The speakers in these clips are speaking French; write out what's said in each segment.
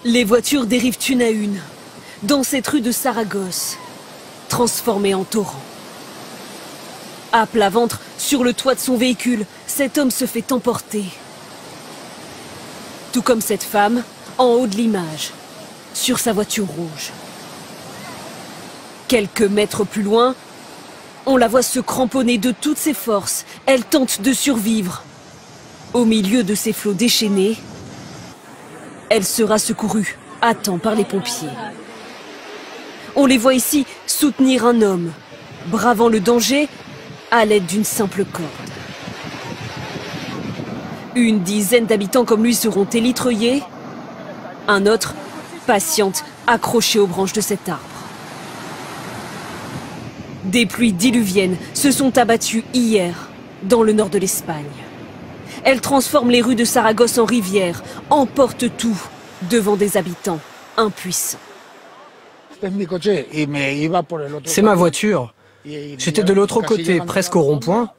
Les voitures dérivent une à une, dans cette rue de Saragosse, transformée en torrent. À plat ventre, sur le toit de son véhicule, cet homme se fait emporter. Tout comme cette femme, en haut de l'image, sur sa voiture rouge. Quelques mètres plus loin, on la voit se cramponner de toutes ses forces. Elle tente de survivre. Au milieu de ces flots déchaînés, elle sera secourue à temps par les pompiers. On les voit ici soutenir un homme, bravant le danger à l'aide d'une simple corde. Une dizaine d'habitants comme lui seront élitreillés. Un autre patiente, accroché aux branches de cet arbre. Des pluies diluviennes se sont abattues hier dans le nord de l'Espagne. Elles transforment les rues de Saragosse en rivières, emportent tout devant des habitants impuissants. C'est ma voiture. J'étais de l'autre côté, presque au rond-point,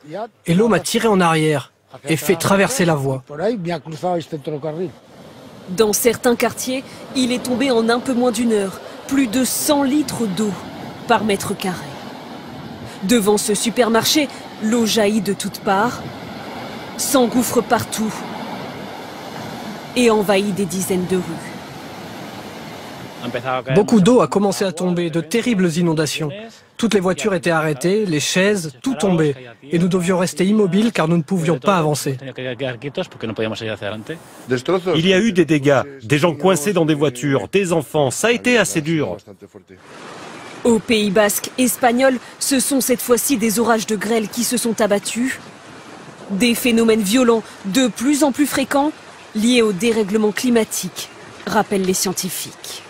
et l'eau m'a tiré en arrière et fait traverser la voie. Dans certains quartiers, il est tombé en un peu moins d'une heure, plus de 100 litres d'eau par mètre carré. Devant ce supermarché, l'eau jaillit de toutes parts, s'engouffre partout et envahit des dizaines de rues. Beaucoup d'eau a commencé à tomber, de terribles inondations. Toutes les voitures étaient arrêtées, les chaises, tout tombait. Et nous devions rester immobiles car nous ne pouvions pas avancer. Il y a eu des dégâts, des gens coincés dans des voitures, des enfants, ça a été assez dur. Au Pays Basque espagnol, ce sont cette fois-ci des orages de grêle qui se sont abattus. Des phénomènes violents de plus en plus fréquents liés au dérèglement climatique, rappellent les scientifiques.